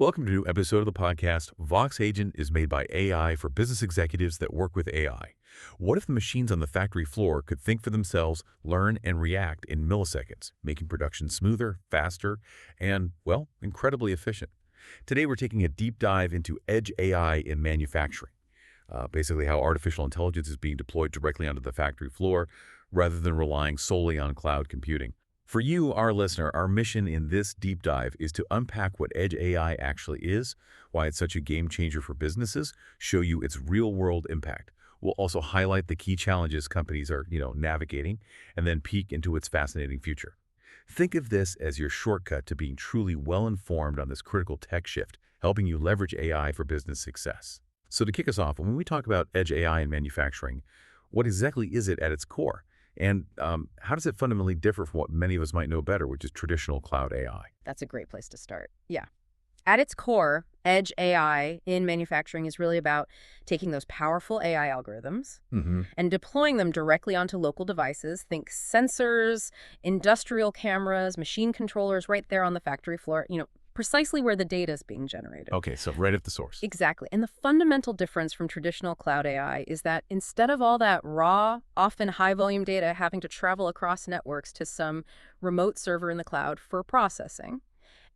Welcome to a new episode of the podcast. Vox Agent is made by AI for business executives that work with AI. What if the machines on the factory floor could think for themselves, learn, and react in milliseconds, making production smoother, faster, and, well, incredibly efficient? Today, we're taking a deep dive into edge AI in manufacturing, basically how artificial intelligence is being deployed directly onto the factory floor rather than relying solely on cloud computing. For you, our listener, our mission in this deep dive is to unpack what edge AI actually is, why it's such a game changer for businesses, show you its real-world impact. We'll also highlight the key challenges companies are, navigating, and then peek into its fascinating future. Think of this as your shortcut to being truly well-informed on this critical tech shift, helping you leverage AI for business success. So to kick us off, when we talk about edge AI in manufacturing, what exactly is it at its core? And how does it fundamentally differ from what many of us might know better, which is traditional cloud AI? That's a great place to start. Yeah. At its core, edge AI in manufacturing is really about taking those powerful AI algorithms and deploying them directly onto local devices. Think sensors, industrial cameras, machine controllers right there on the factory floor, precisely where the data is being generated. Okay, so right at the source. Exactly. And the fundamental difference from traditional cloud AI is that instead of all that raw, often high-volume data having to travel across networks to some remote server in the cloud for processing,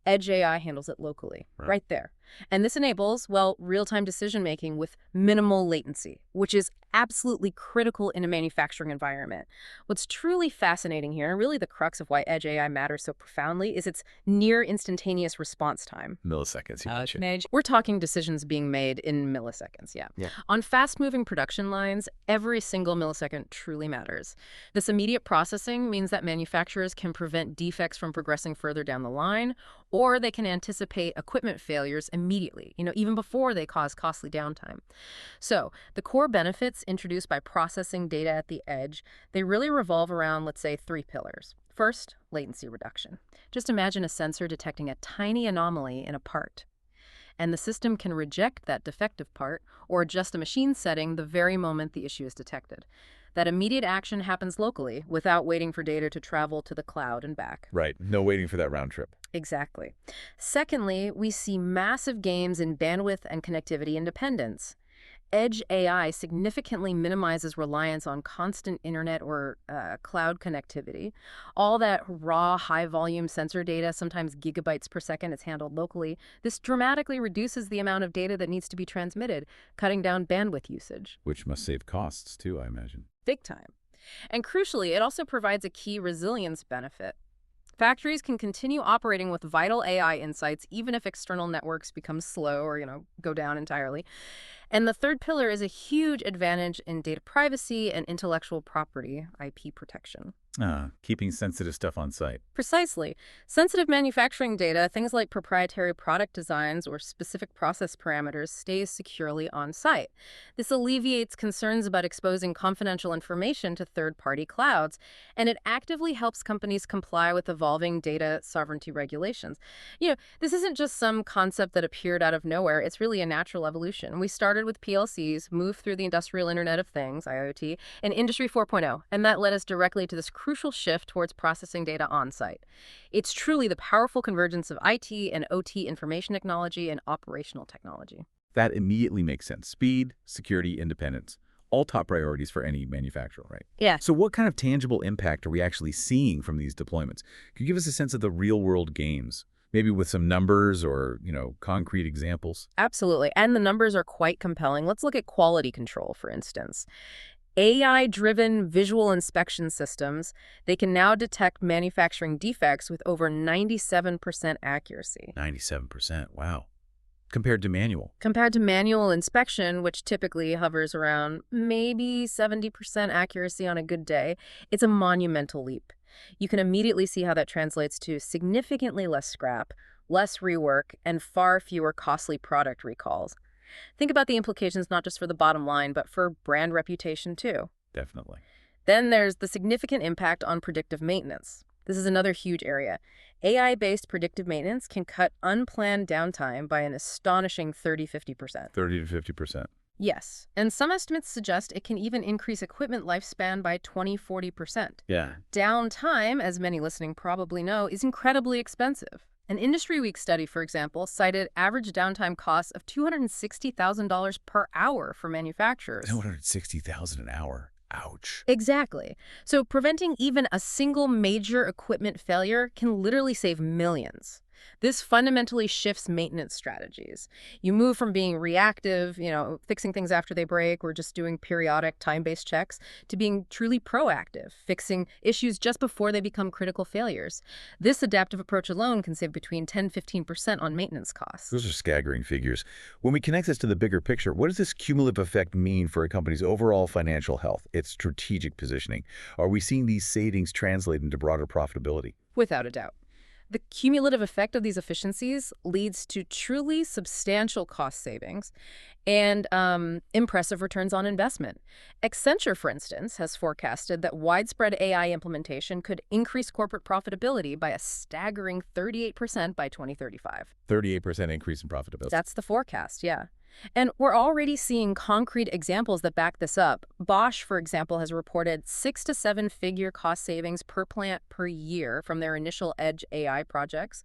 edge AI handles it locally, right there. And this enables, real-time decision-making with minimal latency, which is absolutely critical in a manufacturing environment. What's truly fascinating here, and really the crux of why edge AI matters so profoundly, is its near instantaneous response time. Milliseconds, you mentioned. We're talking decisions being made in milliseconds, yeah. On fast-moving production lines, every single millisecond truly matters. This immediate processing means that manufacturers can prevent defects from progressing further down the line, or they can anticipate equipment failures immediately, even before they cause costly downtime. So the core benefits introduced by processing data at the edge, they really revolve around, let's say, three pillars. First, latency reduction. Just imagine a sensor detecting a tiny anomaly in a part, and the system can reject that defective part or adjust a machine setting the very moment the issue is detected. That immediate action happens locally without waiting for data to travel to the cloud and back. Right, no waiting for that round trip. Exactly. Secondly, we see massive gains in bandwidth and connectivity independence. Edge AI significantly minimizes reliance on constant internet or cloud connectivity. All that raw, high-volume sensor data, sometimes gigabytes per second, is handled locally. This dramatically reduces the amount of data that needs to be transmitted, cutting down bandwidth usage. Which must save costs, too, I imagine. Big time. And crucially, it also provides a key resilience benefit. Factories can continue operating with vital AI insights even if external networks become slow or, go down entirely. And the third pillar is a huge advantage in data privacy and intellectual property, IP protection. Keeping sensitive stuff on site. Precisely. Sensitive manufacturing data, things like proprietary product designs or specific process parameters, stays securely on site. This alleviates concerns about exposing confidential information to third-party clouds, and it actively helps companies comply with evolving data sovereignty regulations. This isn't just some concept that appeared out of nowhere. It's really a natural evolution. We started with PLCs, moved through the Industrial Internet of Things, IoT, and Industry 4.0, and that led us directly to this crucial shift towards processing data on-site. It's truly the powerful convergence of IT and OT information technology and operational technology. That immediately makes sense. Speed, security, independence. All top priorities for any manufacturer, right? Yeah. So what kind of tangible impact are we actually seeing from these deployments? Could you give us a sense of the real-world gains? Maybe with some numbers or, concrete examples? Absolutely. And the numbers are quite compelling. Let's look at quality control, for instance. AI-driven visual inspection systems, they can now detect manufacturing defects with over 97% accuracy. 97%, wow. Compared to manual? Compared to manual inspection, which typically hovers around maybe 70% accuracy on a good day, it's a monumental leap. You can immediately see how that translates to significantly less scrap, less rework, and far fewer costly product recalls. Think about the implications not just for the bottom line, but for brand reputation, too. Definitely. Then there's the significant impact on predictive maintenance. This is another huge area. AI-based predictive maintenance can cut unplanned downtime by an astonishing 30–50%. 30 to 50%. Yes, and some estimates suggest it can even increase equipment lifespan by 20–40%. Yeah. Downtime, as many listening probably know, is incredibly expensive. An Industry Week study, for example, cited average downtime costs of $260,000 per hour for manufacturers. 260,000 an hour. Ouch. Exactly. So preventing even a single major equipment failure can literally save millions. This fundamentally shifts maintenance strategies. You move from being reactive, fixing things after they break or just doing periodic time-based checks, to being truly proactive, fixing issues just before they become critical failures. This adaptive approach alone can save between 10–15% on maintenance costs. Those are staggering figures. When we connect this to the bigger picture, what does this cumulative effect mean for a company's overall financial health, its strategic positioning? Are we seeing these savings translate into broader profitability? Without a doubt. The cumulative effect of these efficiencies leads to truly substantial cost savings and impressive returns on investment. Accenture, for instance, has forecasted that widespread AI implementation could increase corporate profitability by a staggering 38% by 2035. 38% increase in profitability. That's the forecast, yeah. And we're already seeing concrete examples that back this up. Bosch, for example, has reported 6 to 7 figure cost savings per plant per year from their initial edge AI projects.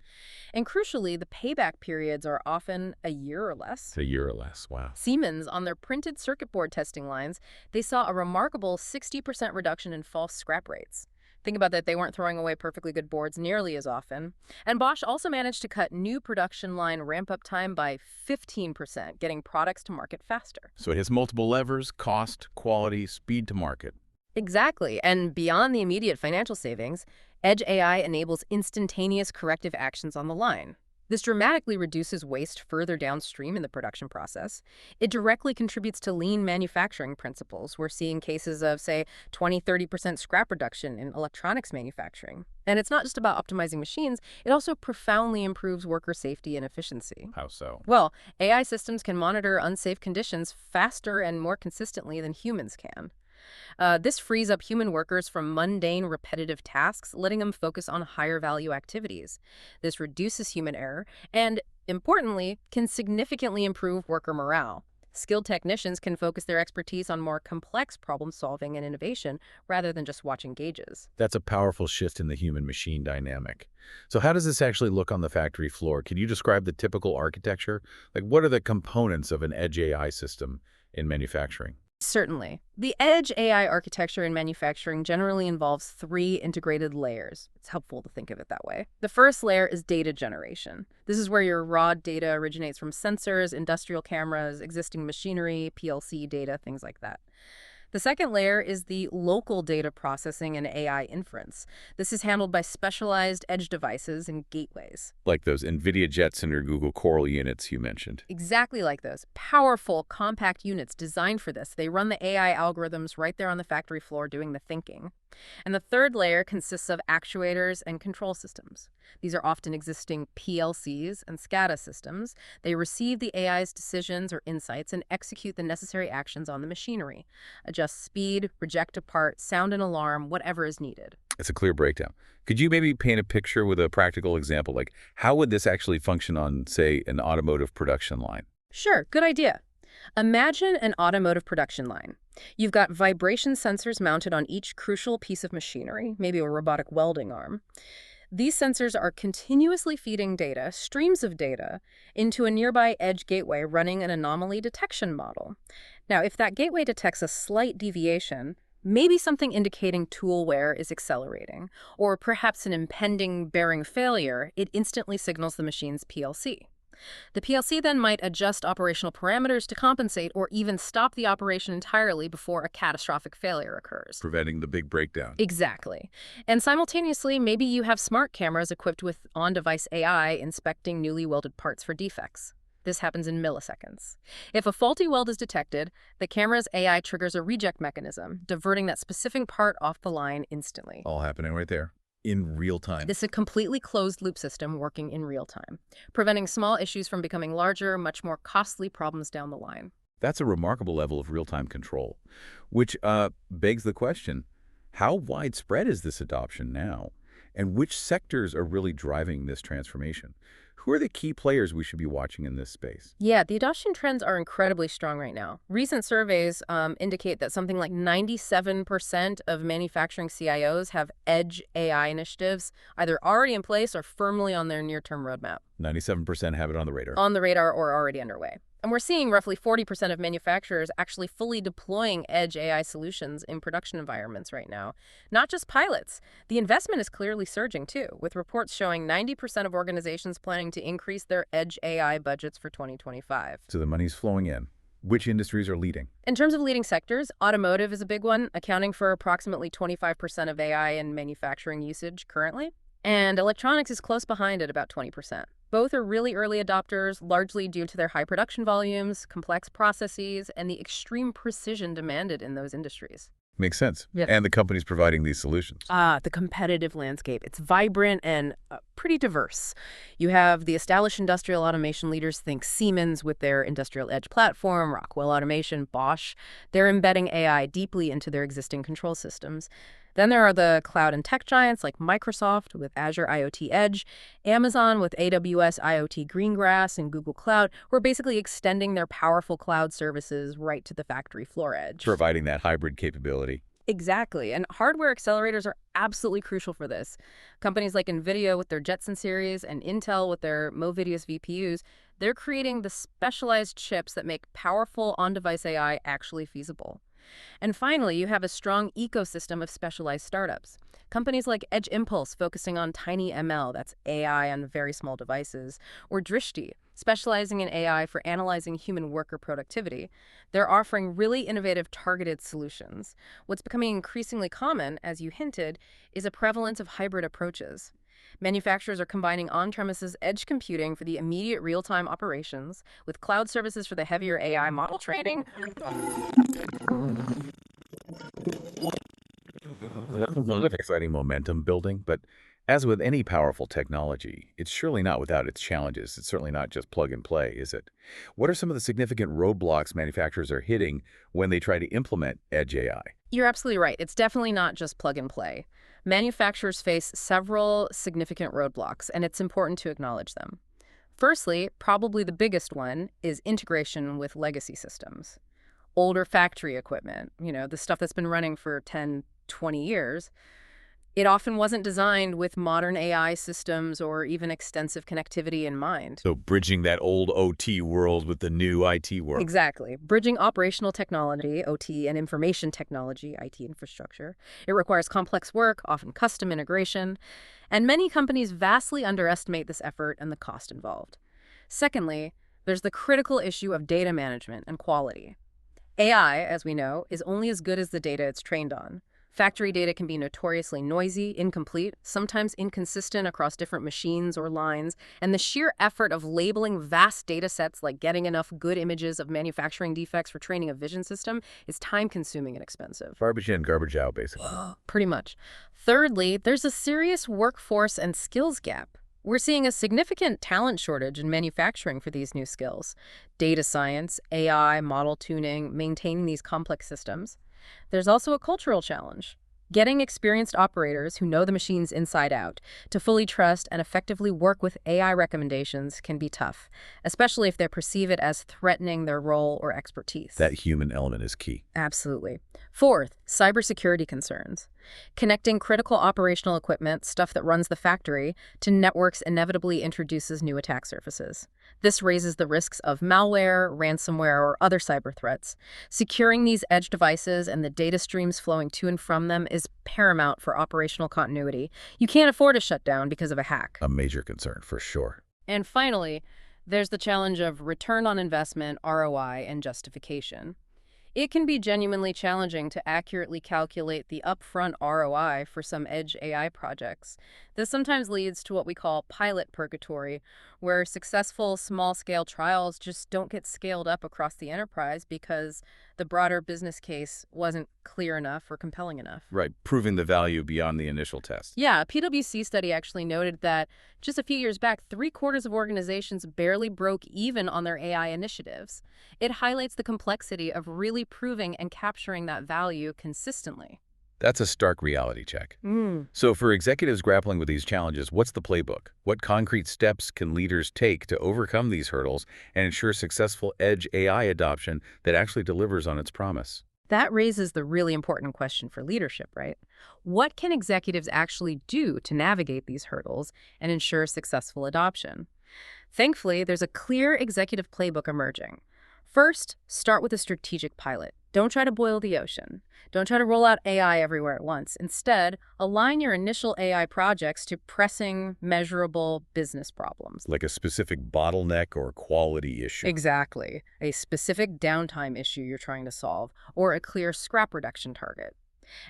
And crucially, the payback periods are often a year or less. It's a year or less, wow. Siemens, on their printed circuit board testing lines, they saw a remarkable 60% reduction in false scrap rates. Think about that, they weren't throwing away perfectly good boards nearly as often. And Bosch also managed to cut new production line ramp-up time by 15%, getting products to market faster. So it has multiple levers: cost, quality, speed to market. Exactly. And beyond the immediate financial savings, Edge AI enables instantaneous corrective actions on the line. This dramatically reduces waste further downstream in the production process. It directly contributes to lean manufacturing principles. We're seeing cases of, say, 20–30% scrap reduction in electronics manufacturing. And it's not just about optimizing machines, it also profoundly improves worker safety and efficiency. How so? Well, AI systems can monitor unsafe conditions faster and more consistently than humans can. This frees up human workers from mundane, repetitive tasks, letting them focus on higher value activities. This reduces human error and, importantly, can significantly improve worker morale. Skilled technicians can focus their expertise on more complex problem solving and innovation rather than just watching gauges. That's a powerful shift in the human-machine dynamic. So how does this actually look on the factory floor? Can you describe the typical architecture? Like, what are the components of an edge AI system in manufacturing? Certainly. The edge AI architecture in manufacturing generally involves 3 integrated layers. It's helpful to think of it that way. The first layer is data generation. This is where your raw data originates from sensors, industrial cameras, existing machinery, PLC data, things like that. The second layer is the local data processing and AI inference. This is handled by specialized edge devices and gateways. Like those NVIDIA Jetson or Google Coral units you mentioned. Exactly like those. Powerful, compact units designed for this. They run the AI algorithms right there on the factory floor doing the thinking. And the third layer consists of actuators and control systems. These are often existing PLCs and SCADA systems. They receive the AI's decisions or insights and execute the necessary actions on the machinery. Adjust speed, reject a part, sound an alarm, whatever is needed. It's a clear breakdown. Could you maybe paint a picture with a practical example? Like, how would this actually function on, say, an automotive production line? Sure, good idea. Imagine an automotive production line. You've got vibration sensors mounted on each crucial piece of machinery, maybe a robotic welding arm. These sensors are continuously feeding data, streams of data, into a nearby edge gateway running an anomaly detection model. Now, if that gateway detects a slight deviation, maybe something indicating tool wear is accelerating, or perhaps an impending bearing failure, it instantly signals the machine's PLC. The PLC then might adjust operational parameters to compensate or even stop the operation entirely before a catastrophic failure occurs. Preventing the big breakdown. Exactly. And simultaneously, maybe you have smart cameras equipped with on-device AI inspecting newly welded parts for defects. This happens in milliseconds. If a faulty weld is detected, the camera's AI triggers a reject mechanism, diverting that specific part off the line instantly. All happening right there. In real time. This is a completely closed loop system working in real time, preventing small issues from becoming larger, much more costly problems down the line. That's a remarkable level of real-time control, which begs the question, how widespread is this adoption now? And which sectors are really driving this transformation? Who are the key players we should be watching in this space? Yeah, the adoption trends are incredibly strong right now. Recent surveys indicate that something like 97% of manufacturing CIOs have edge AI initiatives either already in place or firmly on their near-term roadmap. 97% have it on the radar. On the radar or already underway. And we're seeing roughly 40% of manufacturers actually fully deploying edge AI solutions in production environments right now. Not just pilots. The investment is clearly surging too, with reports showing 90% of organizations planning to increase their edge AI budgets for 2025. So the money's flowing in. Which industries are leading? In terms of leading sectors, automotive is a big one, accounting for approximately 25% of AI in manufacturing usage currently. And electronics is close behind at about 20%. Both are really early adopters, largely due to their high production volumes, complex processes, and the extreme precision demanded in those industries. Makes sense. Yeah. And the companies providing these solutions. The competitive landscape. It's vibrant and pretty diverse. You have the established industrial automation leaders, think Siemens with their industrial edge platform, Rockwell Automation, Bosch. They're embedding AI deeply into their existing control systems. Then there are the cloud and tech giants like Microsoft with Azure IoT Edge, Amazon with AWS IoT Greengrass, and Google Cloud, who are basically extending their powerful cloud services right to the factory floor edge. Providing that hybrid capability. Exactly. And hardware accelerators are absolutely crucial for this. Companies like NVIDIA with their Jetson series and Intel with their Movidius VPUs, they're creating the specialized chips that make powerful on-device AI actually feasible. And finally, you have a strong ecosystem of specialized startups. Companies like Edge Impulse focusing on tiny ML, that's AI on very small devices, or Drishti, specializing in AI for analyzing human worker productivity. They're offering really innovative targeted solutions. What's becoming increasingly common, as you hinted, is a prevalence of hybrid approaches. Manufacturers are combining on-premises edge computing for the immediate real-time operations with cloud services for the heavier AI model training. Exciting momentum building, but as with any powerful technology, it's surely not without its challenges. It's certainly not just plug and play, is it? What are some of the significant roadblocks manufacturers are hitting when they try to implement edge AI? You're absolutely right. It's definitely not just plug and play. Manufacturers face several significant roadblocks, and it's important to acknowledge them. Firstly, probably the biggest one is integration with legacy systems. Older factory equipment, the stuff that's been running for 10, 20 years, it often wasn't designed with modern AI systems or even extensive connectivity in mind. So bridging that old OT world with the new IT world. Exactly. Bridging operational technology, OT, and information technology, IT infrastructure. It requires complex work, often custom integration, and many companies vastly underestimate this effort and the cost involved. Secondly, there's the critical issue of data management and quality. AI, as we know, is only as good as the data it's trained on. Factory data can be notoriously noisy, incomplete, sometimes inconsistent across different machines or lines, and the sheer effort of labeling vast data sets like getting enough good images of manufacturing defects for training a vision system is time-consuming and expensive. Garbage in, garbage out, basically. Pretty much. Thirdly, there's a serious workforce and skills gap. We're seeing a significant talent shortage in manufacturing for these new skills. Data science, AI, model tuning, maintaining these complex systems. There's also a cultural challenge. Getting experienced operators who know the machines inside out to fully trust and effectively work with AI recommendations can be tough, especially if they perceive it as threatening their role or expertise. That human element is key. Absolutely. Fourth, cybersecurity concerns. Connecting critical operational equipment, stuff that runs the factory, to networks inevitably introduces new attack surfaces. This raises the risks of malware, ransomware, or other cyber threats. Securing these edge devices and the data streams flowing to and from them is paramount for operational continuity. You can't afford a shutdown because of a hack. A major concern, for sure. And finally, there's the challenge of return on investment, ROI, and justification. It can be genuinely challenging to accurately calculate the upfront ROI for some edge AI projects. This sometimes leads to what we call pilot purgatory, where successful small-scale trials just don't get scaled up across the enterprise because the broader business case wasn't clear enough or compelling enough. Right, proving the value beyond the initial test. Yeah, a PwC study actually noted that just a few years back, 3/4 of organizations barely broke even on their AI initiatives. It highlights the complexity of really proving and capturing that value consistently. That's a stark reality check. Mm. So for executives grappling with these challenges, what's the playbook? What concrete steps can leaders take to overcome these hurdles and ensure successful edge AI adoption that actually delivers on its promise? That raises the really important question for leadership, right? What can executives actually do to navigate these hurdles and ensure successful adoption? Thankfully, there's a clear executive playbook emerging. First, start with a strategic pilot. Don't try to boil the ocean. Don't try to roll out AI everywhere at once. Instead, align your initial AI projects to pressing, measurable business problems. Like a specific bottleneck or quality issue. Exactly. A specific downtime issue you're trying to solve, or a clear scrap reduction target.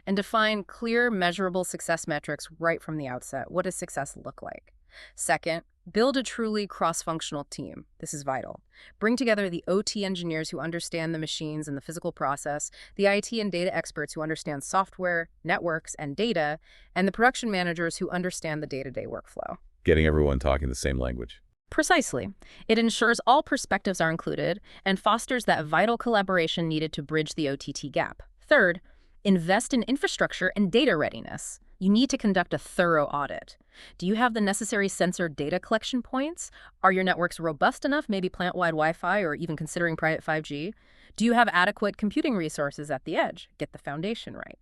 And define clear, measurable success metrics right from the outset. What does success look like? Second, build a truly cross-functional team. This is vital. Bring together the OT engineers who understand the machines and the physical process, the IT and data experts who understand software, networks, and data, and the production managers who understand the day-to-day workflow. Getting everyone talking the same language. Precisely. It ensures all perspectives are included and fosters that vital collaboration needed to bridge the OTT gap. Third, invest in infrastructure and data readiness. You need to conduct a thorough audit. Do you have the necessary sensor data collection points? Are your networks robust enough, maybe plant-wide Wi-Fi or even considering private 5G? Do you have adequate computing resources at the edge? Get the foundation right.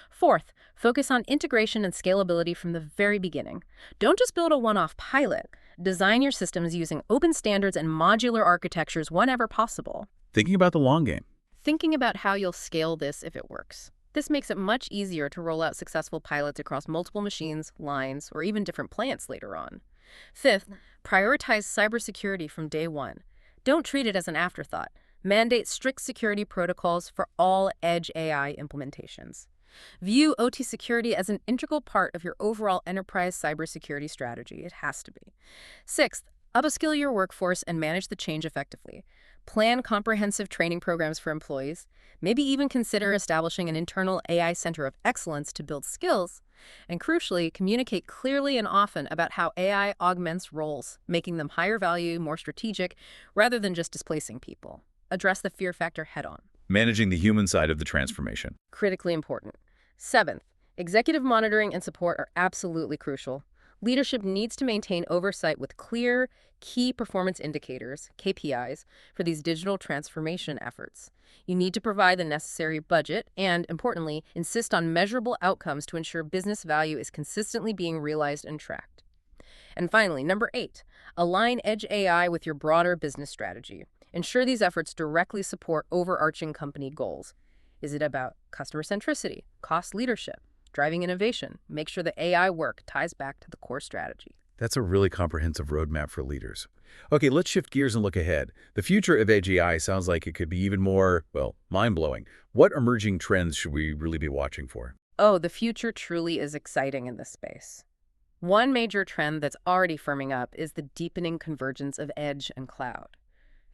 Fourth, focus on integration and scalability from the very beginning. Don't just build a one-off pilot. Design your systems using open standards and modular architectures whenever possible. Thinking about the long game. Thinking about how you'll scale this if it works. This makes it much easier to roll out successful pilots across multiple machines, lines, or even different plants later on. Fifth, prioritize cybersecurity from day one. Don't treat it as an afterthought. Mandate strict security protocols for all edge AI implementations. View OT security as an integral part of your overall enterprise cybersecurity strategy. It has to be. Sixth, upskill your workforce and manage the change effectively. Plan comprehensive training programs for employees. Maybe even consider establishing an internal AI center of excellence to build skills. And crucially, communicate clearly and often about how AI augments roles, making them higher value, more strategic, rather than just displacing people. Address the fear factor head on. Managing the human side of the transformation. Critically important. Seventh, executive monitoring and support are absolutely crucial. Leadership needs to maintain oversight with clear, key performance indicators, KPIs, for these digital transformation efforts. You need to provide the necessary budget and, importantly, insist on measurable outcomes to ensure business value is consistently being realized and tracked. And finally, number 8, align Edge AI with your broader business strategy. Ensure these efforts directly support overarching company goals. Is it about customer centricity, cost leadership, driving innovation? Make sure the AI work ties back to the core strategy. That's a really comprehensive roadmap for leaders. Okay, let's shift gears and look ahead. The future of Edge AI sounds like it could be even more, well, mind-blowing. What emerging trends should we really be watching for? Oh, the future truly is exciting in this space. One major trend that's already firming up is the deepening convergence of edge and cloud.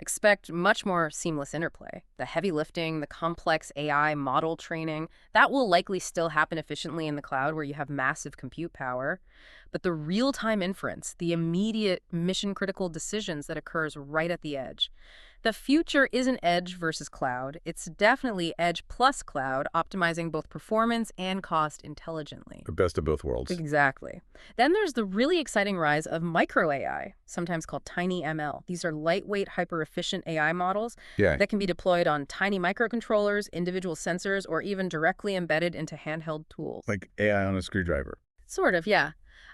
Expect much more seamless interplay. The heavy lifting, the complex AI model training, that will likely still happen efficiently in the cloud where you have massive compute power. But the real-time inference, the immediate mission-critical decisions that occurs right at the edge. The future isn't edge versus cloud. It's definitely edge plus cloud, optimizing both performance and cost intelligently. The best of both worlds. Exactly. Then there's the really exciting rise of micro AI, sometimes called tiny ML. These are lightweight, hyper-efficient AI models that can be deployed on tiny microcontrollers, individual sensors, or even directly embedded into handheld tools. Like AI on a screwdriver. Sort of, yeah.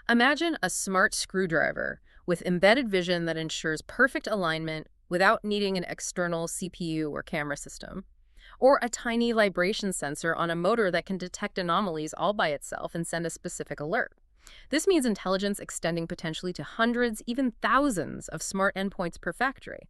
Imagine a smart screwdriver with embedded vision that ensures perfect alignment without needing an external CPU or camera system, or a tiny vibration sensor on a motor that can detect anomalies all by itself and send a specific alert. This means intelligence extending potentially to hundreds, even thousands of smart endpoints per factory.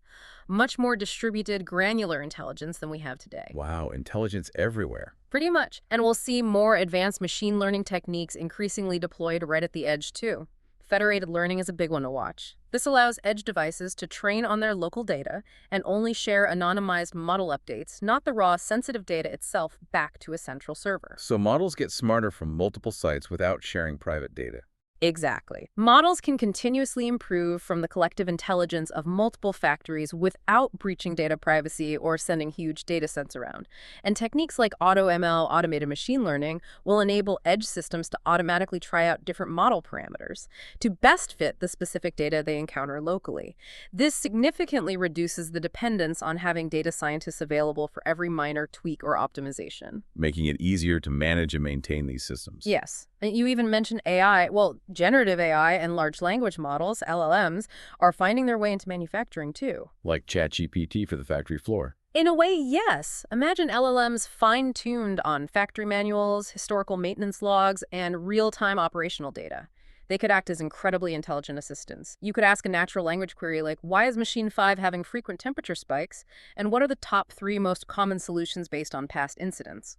Much more distributed, granular intelligence than we have today. Wow, intelligence everywhere. Pretty much. And we'll see more advanced machine learning techniques increasingly deployed right at the edge, too. Federated learning is a big one to watch. This allows edge devices to train on their local data and only share anonymized model updates, not the raw, sensitive data itself, back to a central server. So models get smarter from multiple sites without sharing private data. Exactly. Models can continuously improve from the collective intelligence of multiple factories without breaching data privacy or sending huge data sets around. And techniques like AutoML, automated machine learning, will enable edge systems to automatically try out different model parameters to best fit the specific data they encounter locally. This significantly reduces the dependence on having data scientists available for every minor tweak or optimization. Making it easier to manage and maintain these systems. Yes. And you even mentioned AI. Well, generative AI and large language models, LLMs, are finding their way into manufacturing too. Like ChatGPT for the factory floor. In a way, yes. Imagine LLMs fine-tuned on factory manuals, historical maintenance logs, and real-time operational data. They could act as incredibly intelligent assistants. You could ask a natural language query like, why is Machine 5 having frequent temperature spikes? And what are the top 3 most common solutions based on past incidents?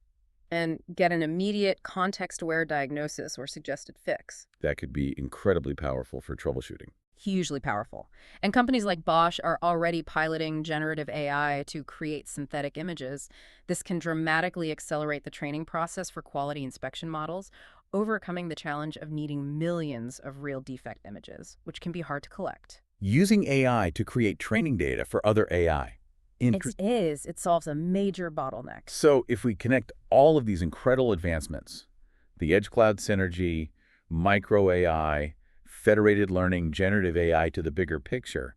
And get an immediate context-aware diagnosis or suggested fix. That could be incredibly powerful for troubleshooting. Hugely powerful. And companies like Bosch are already piloting generative AI to create synthetic images. This can dramatically accelerate the training process for quality inspection models, overcoming the challenge of needing millions of real defect images, which can be hard to collect. Using AI to create training data for other AI. It solves a major bottleneck. So if we connect all of these incredible advancements, the edge cloud synergy, micro AI, federated learning, generative AI to the bigger picture,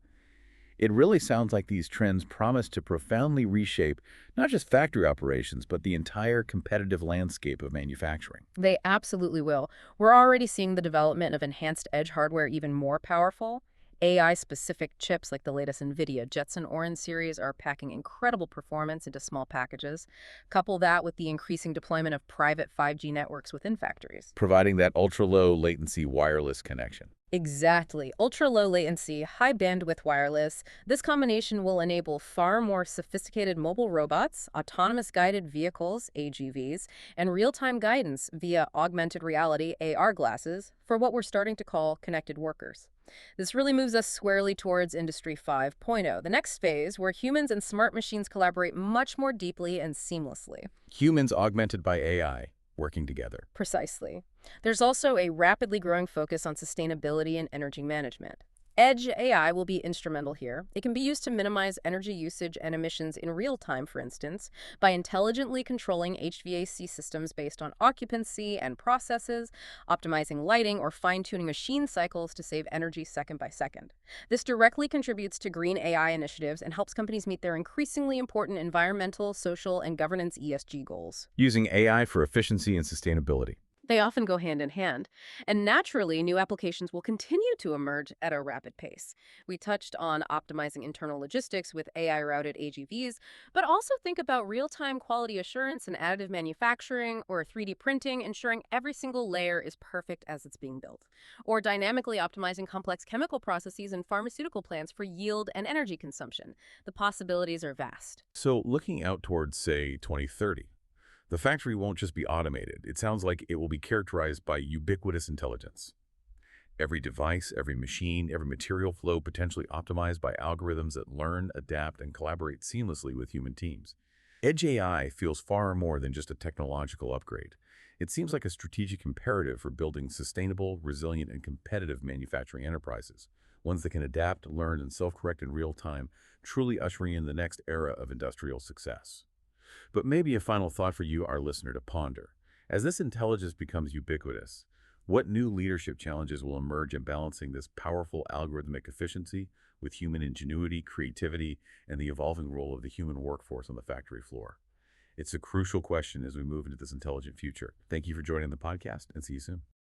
it really sounds like these trends promise to profoundly reshape not just factory operations, but the entire competitive landscape of manufacturing. They absolutely will. We're already seeing the development of enhanced edge hardware even more powerful. AI-specific chips like the latest NVIDIA Jetson Orin series are packing incredible performance into small packages. Couple that with the increasing deployment of private 5G networks within factories. Providing that ultra-low latency wireless connection. Exactly. Ultra-low latency, high bandwidth wireless. This combination will enable far more sophisticated mobile robots, autonomous guided vehicles, AGVs, and real-time guidance via augmented reality, AR glasses, for what we're starting to call connected workers. This really moves us squarely towards Industry 5.0, the next phase where humans and smart machines collaborate much more deeply and seamlessly. Humans augmented by AI, working together. Precisely. There's also a rapidly growing focus on sustainability and energy management. Edge AI will be instrumental here. It can be used to minimize energy usage and emissions in real time, for instance, by intelligently controlling HVAC systems based on occupancy and processes, optimizing lighting, or fine-tuning machine cycles to save energy second by second. This directly contributes to green AI initiatives and helps companies meet their increasingly important environmental, social, and governance ESG goals. Using AI for efficiency and sustainability. They often go hand in hand, and naturally, new applications will continue to emerge at a rapid pace. We touched on optimizing internal logistics with AI-routed AGVs, but also think about real-time quality assurance and additive manufacturing or 3D printing, ensuring every single layer is perfect as it's being built, or dynamically optimizing complex chemical processes in pharmaceutical plants for yield and energy consumption. The possibilities are vast. So looking out towards, say, 2030, the factory won't just be automated. It sounds like it will be characterized by ubiquitous intelligence. Every device, every machine, every material flow potentially optimized by algorithms that learn, adapt, and collaborate seamlessly with human teams. Edge AI feels far more than just a technological upgrade. It seems like a strategic imperative for building sustainable, resilient, and competitive manufacturing enterprises, ones that can adapt, learn, and self-correct in real time, truly ushering in the next era of industrial success. But maybe a final thought for you, our listener, to ponder. As this intelligence becomes ubiquitous, what new leadership challenges will emerge in balancing this powerful algorithmic efficiency with human ingenuity, creativity, and the evolving role of the human workforce on the factory floor? It's a crucial question as we move into this intelligent future. Thank you for joining the podcast, and see you soon.